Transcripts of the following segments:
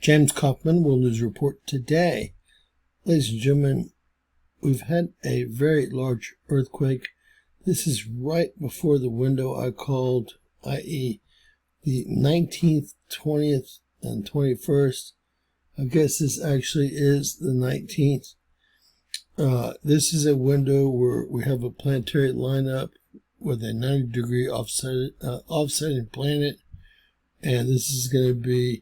James Kaufman, World News Report today. Ladies and gentlemen, we've had a very large earthquake. This is right before the window I called, i.e. the 19th, 20th, and 21st. I guess this actually is the 19th. This is a window where we have a planetary lineup with a 90-degree offsetting planet. And this is going to be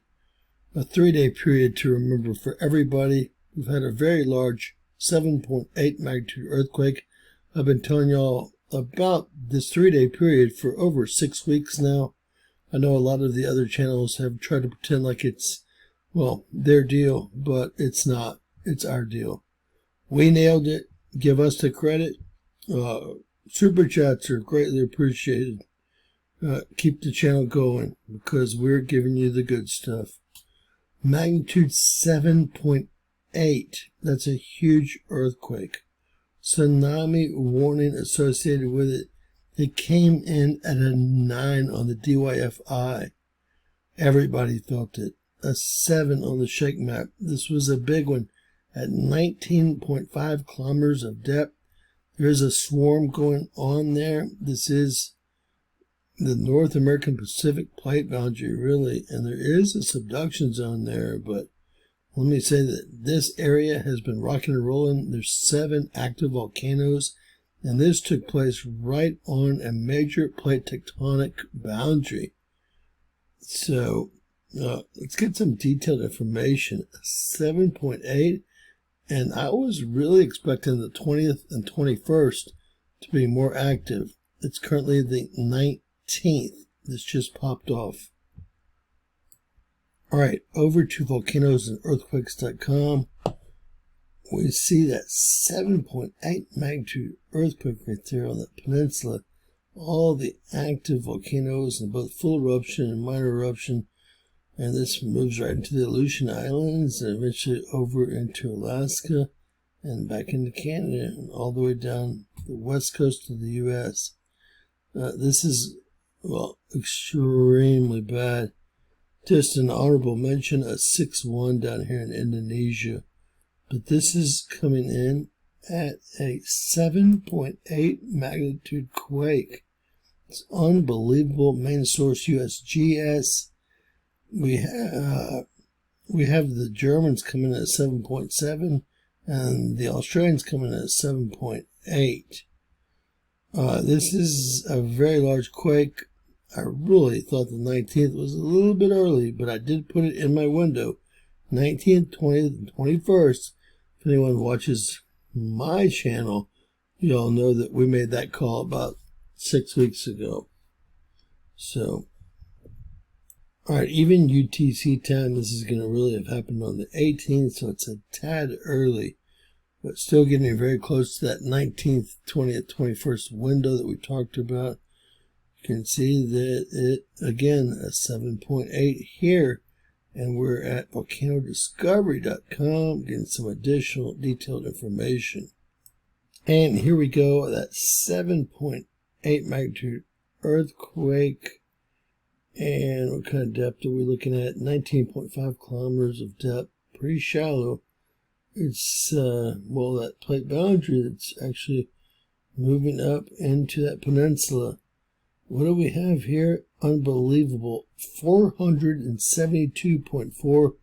a 3-day period to remember for everybody. We've had a very large 7.8 magnitude earthquake. I've been telling y'all about this 3-day period for over 6 weeks now. I know a lot of the other channels have tried to pretend like it's, well, their deal, but it's not. It's our deal. We nailed it. Give us the credit. Super chats are greatly appreciated. Keep the channel going because we're giving you the good stuff. Magnitude 7.8. That's a huge earthquake. Tsunami warning associated with it. It came in at a 9 on the DYFI. Everybody felt it. A 7 on the shake map. This was a big one at 19.5 kilometers of depth. There's a swarm going on there. This is the North American Pacific plate boundary, really, and there is a subduction zone there, but let me say that this area has been rocking and rolling. There's 7 active volcanoes, and this took place right on a major plate tectonic boundary. So let's get some detailed information. 7.8, and I was really expecting the 20th and 21st to be more active. It's currently the 19th. This just popped off. All right, over to volcanoesandearthquakes.com. We see that 7.8 magnitude earthquake right there on the peninsula. All the active volcanoes in both full eruption and minor eruption. And this moves right into the Aleutian Islands and eventually over into Alaska and back into Canada and all the way down the west coast of the U.S. This is, well, extremely bad. Just an honorable mention, a 6.1 down here in Indonesia. But this is coming in at a 7.8 magnitude quake. It's unbelievable. Main source USGS. We have the Germans coming in at 7.7 and the Australians coming in at 7.8. This is a very large quake. I really thought the 19th was a little bit early, but I did put it in my window. 19th, 20th, and 21st. If anyone watches my channel, you all know that we made that call about 6 weeks ago. So, all right, even UTC time, this is going to really have happened on the 18th, so it's a tad early, but still getting very close to that 19th, 20th, 21st window that we talked about. You can see that it, again, a 7.8 here, and we're at volcanodiscovery.com getting some additional detailed information. And here we go, that 7.8 magnitude earthquake. And what kind of depth are we looking at? 19.5 kilometers of depth, pretty shallow. It's, well, that plate boundary that's actually moving up into that peninsula. What do we have here? Unbelievable. 472.4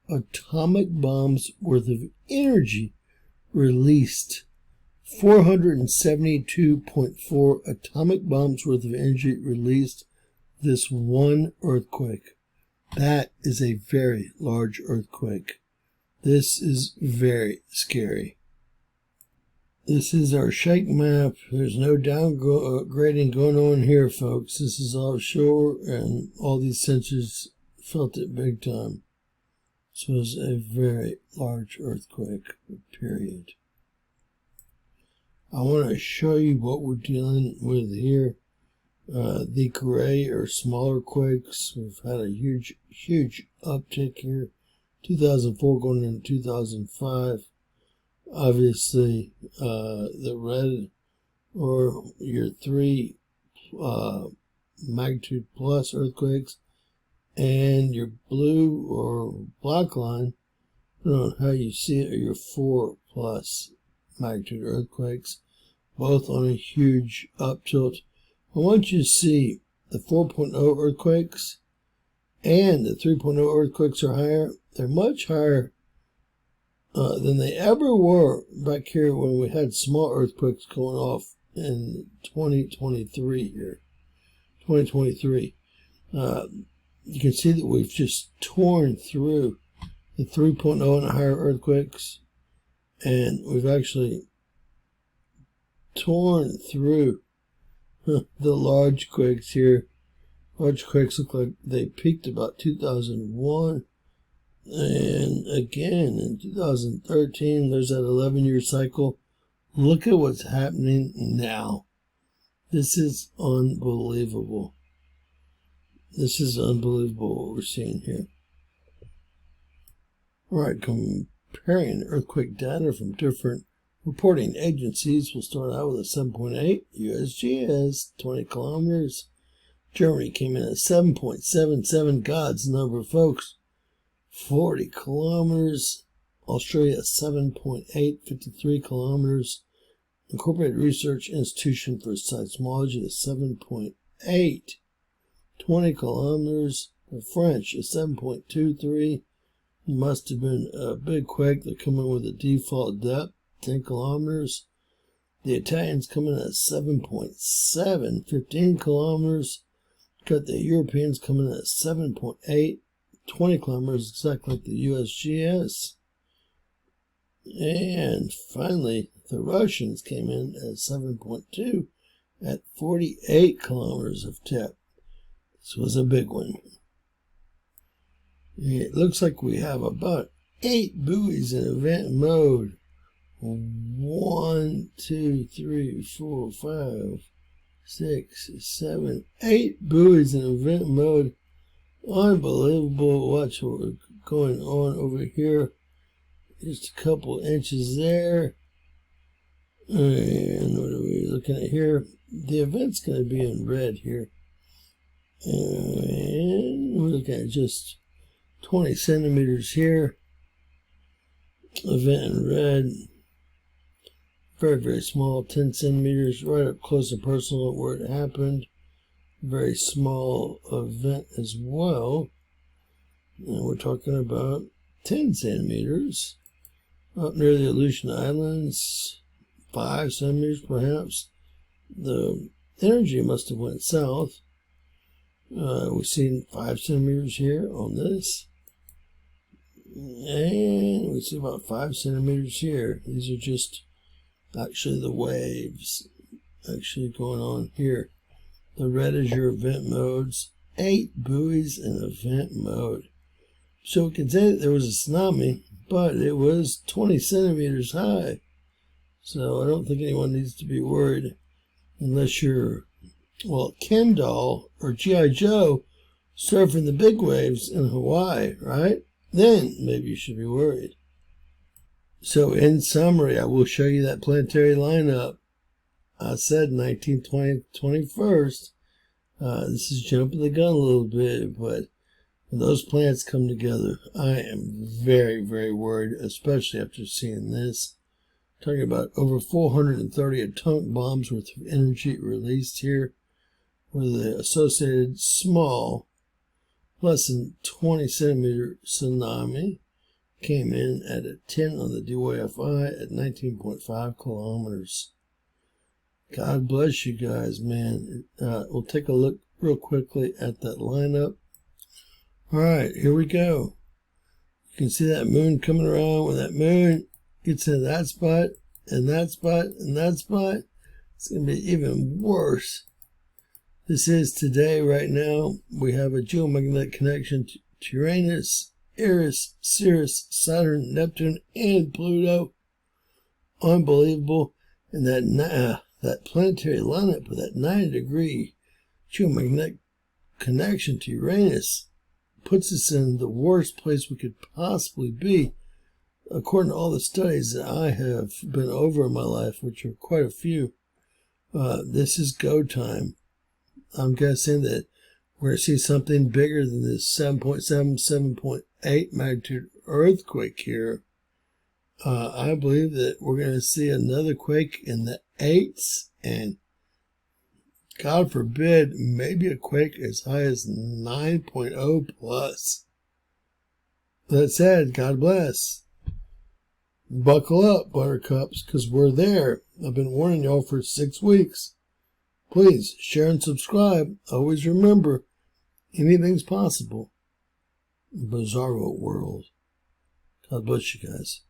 atomic bombs worth of energy released. 472.4 atomic bombs worth of energy released this one earthquake. That is a very large earthquake. This is very scary. This is our shake map. There's no downgrading going on here, folks. This is offshore, and all these sensors felt it big time. This was a very large earthquake, period. I want to show you what we're dealing with here. The gray or smaller quakes. We've had a huge uptick here. 2004 going into 2005. Obviously, the red or your 3 magnitude plus earthquakes and your blue or black line, I don't know how you see it, are your 4+ magnitude earthquakes, both on a huge up tilt. And once you see the 4.0 earthquakes and the 3.0 earthquakes are higher, they're much higher than they ever were back here when we had small earthquakes going off in 2023 here. 2023. You can see that we've just torn through the 3.0 and higher earthquakes, and we've actually torn through the large quakes here. Large quakes look like they peaked about 2001, and again in 2013. There's that 11-year cycle. Look at what's happening now. This is unbelievable. This is unbelievable what we're seeing here. All right, comparing earthquake data from different reporting agencies. We'll start out with a 7.8 USGS, 20 kilometers. Germany came in at 7.77, God's number, folks. 40 kilometers. Australia, 7.8, 53 kilometers. Incorporated Research Institution for Seismology is 7.8, 20 kilometers. The French is 7.23. Must have been a big quake. They're coming with a default depth, 10 kilometers. The Italians coming at 7.7, 15 kilometers. Got the Europeans coming at 7.8, 20 kilometers, exactly like the USGS. And finally, the Russians came in at 7.2 at 48 kilometers of tip. This was a big one. It looks like we have about 8 buoys in event mode. 1, 2, 3, 4, 5, 6, 7, 8 buoys in event mode. Unbelievable. Watch what's going on over here. Just a couple inches there. And what are we looking at here? The event's going to be in red here. And we're looking at just 20 centimeters here. Event in red. Very, very small, 10 centimeters, right up close and personal where it happened. Very small event as well. And we're talking about 10 centimeters. Up near the Aleutian Islands, 5 centimeters perhaps. The energy must have went south. We've seen 5 centimeters here on this. And we see about 5 centimeters here. These are just actually the waves actually going on here. The red is your event modes. 8 buoys in event mode. So we can say that there was a tsunami, but it was 20 centimeters high. So I don't think anyone needs to be worried unless you're, well, Ken doll or G.I. Joe surfing the big waves in Hawaii, right? Then maybe you should be worried. So in summary, I will show you that planetary lineup. I said 19, 20, 21st. This is jumping the gun a little bit, but when those planets come together, I am very, very worried, especially after seeing this. Talking about over 430 atomic bombs worth of energy released here, with the associated small, less than 20 centimeter tsunami. Came in at a 10 on the DYFI at 19.5 kilometers. God bless you guys, man. We'll take a look real quickly at that lineup. All right, here we go. You can see that moon coming around. When that moon gets into that spot, and that spot, and that spot, it's going to be even worse. This is today, right now. We have a geomagnetic connection to Uranus, Eris, Sirius, Saturn, Neptune, and Pluto. Unbelievable. And that planetary lineup with that 90-degree geomagnetic connection to Uranus puts us in the worst place we could possibly be. According to all the studies that I have been over in my life, which are quite a few, this is go time. I'm guessing that we're going to see something bigger than this 7.7, 7.8 magnitude earthquake here. I believe that we're going to see another quake in the 8s, and God forbid, maybe a quake as high as 9.0 plus. That said, God bless. Buckle up, buttercups, because we're there. I've been warning y'all for 6 weeks. Please share and subscribe. Always remember, anything's possible. Bizarro world. God bless you guys.